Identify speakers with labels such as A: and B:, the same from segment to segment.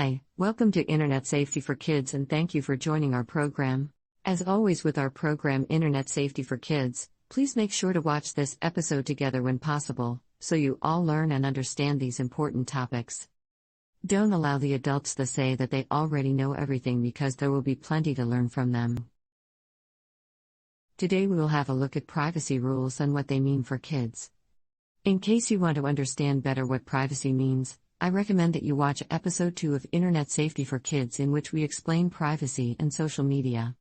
A: Hi, welcome to Internet Safety for Kids and thank you for joining our program. As always with our program Internet Safety for Kids, please make sure to watch this episode together when possible, so you all learn and understand these important topics. Don't allow the adults to say that they already know everything because there will be plenty to learn from them. Today we will have a look at privacy rules and what they mean for kids. In case you want to understand better what privacy means, I recommend that you watch episode 2 of Internet Safety for Kids in which we explain privacy and social media.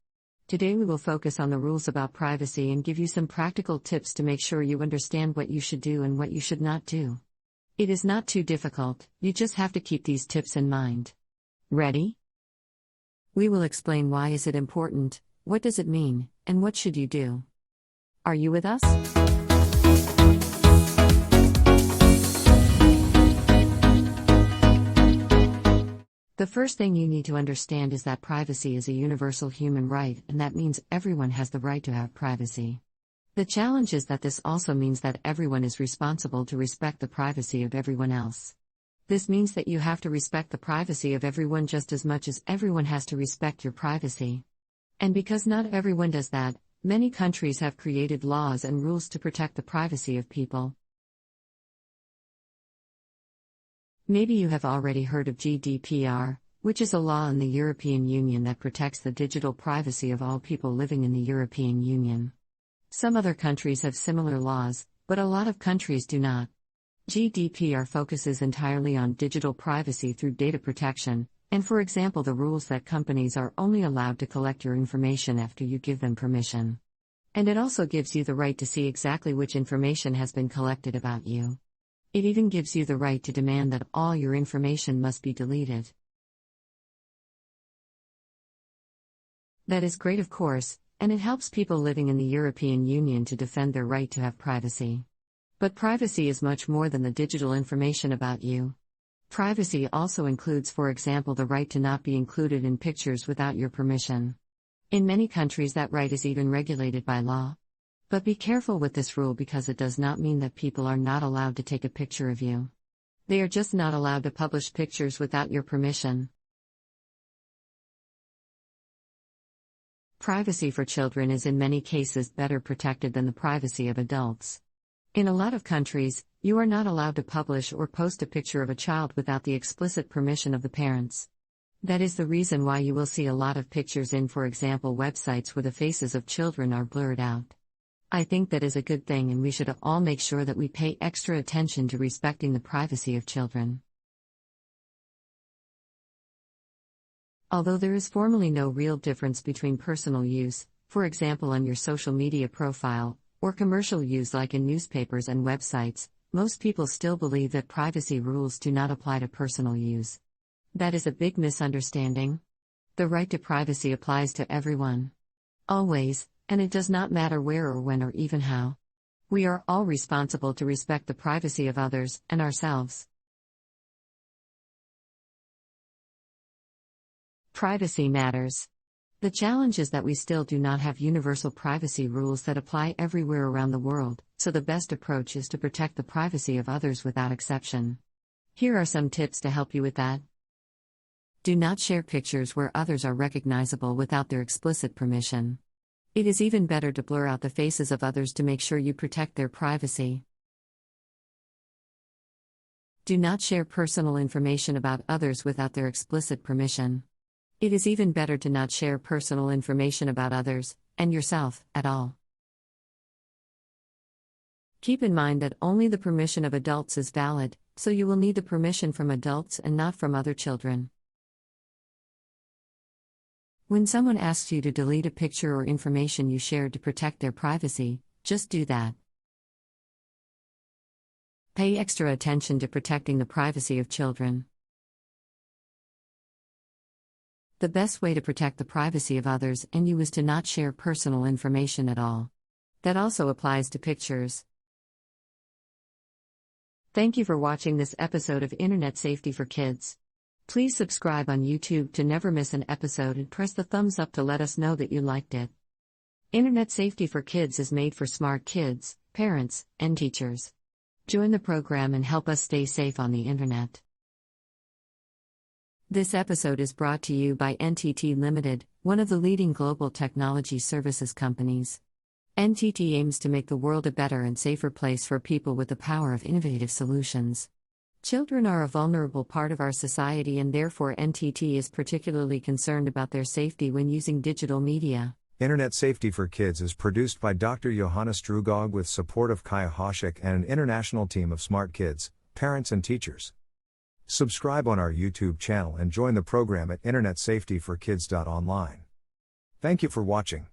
A: Today we will focus on the rules about privacy and give you some practical tips to make sure you understand what you should do and what you should not do. It is not too difficult, you just have to keep these tips in mind. Ready? We will explain why is it important, what does it mean, and what should you do. Are you with us? The first thing you need to understand is that privacy is a universal human right, and that means everyone has the right to have privacy. The challenge is that this also means that everyone is responsible to respect the privacy of everyone else. This means that you have to respect the privacy of everyone just as much as everyone has to respect your privacy. And because not everyone does that, many countries have created laws and rules to protect the privacy of people. Maybe you have already heard of Gdpr, which is a law in the European Union that protects the digital privacy of all people living in the European Union. Some other countries have similar laws, but a lot of countries do not. Gdpr focuses entirely on digital privacy through data protection, and for example the rules that companies are only allowed to collect your information after you give them permission. And it also gives you the right to see exactly which information has been collected about you. It even gives you the right to demand that all your information must be deleted. That is great, of course, and it helps people living in the European Union to defend their right to have privacy. But privacy is much more than the digital information about you. Privacy also includes, for example, the right to not be included in pictures without your permission. In many countries that right is even regulated by law. But be careful with this rule because it does not mean that people are not allowed to take a picture of you. They are just not allowed to publish pictures without your permission. Privacy for children is in many cases better protected than the privacy of adults. In a lot of countries, you are not allowed to publish or post a picture of a child without the explicit permission of the parents. That is the reason why you will see a lot of pictures in, for example, websites where the faces of children are blurred out. I think that is a good thing, and we should all make sure that we pay extra attention to respecting the privacy of children. Although there is formally no real difference between personal use, for example on your social media profile, or commercial use like in newspapers and websites, most people still believe that privacy rules do not apply to personal use. That is a big misunderstanding. The right to privacy applies to everyone. Always, and it does not matter where or when or even how. We are all responsible to respect the privacy of others and ourselves. Privacy matters. The challenge is that we still do not have universal privacy rules that apply everywhere around the world, so the best approach is to protect the privacy of others without exception. Here are some tips to help you with that. Do not share pictures where others are recognizable without their explicit permission. It is even better to blur out the faces of others to make sure you protect their privacy. Do not share personal information about others without their explicit permission. It is even better to not share personal information about others, and yourself, at all. Keep in mind that only the permission of adults is valid, so you will need the permission from adults and not from other children. When someone asks you to delete a picture or information you shared to protect their privacy, just do that. Pay extra attention to protecting the privacy of children. The best way to protect the privacy of others and you is to not share personal information at all. That also applies to pictures. Thank you for watching this episode of Internet Safety for Kids. Please subscribe on YouTube to never miss an episode and press the thumbs up to let us know that you liked it. Internet Safety for Kids is made for smart kids, parents, and teachers. Join the program and help us stay safe on the internet. This episode is brought to you by NTT Limited, one of the leading global technology services companies. NTT aims to make the world a better and safer place for people with the power of innovative solutions. Children are a vulnerable part of our society, and therefore NTT is particularly concerned about their safety when using digital media.
B: Internet Safety for Kids is produced by Dr. Johannes Drugog with support of Kaya Hoshek and an international team of smart kids, parents and teachers. Subscribe on our YouTube channel and join the program at internetsafetyforkids.online. Thank you for watching.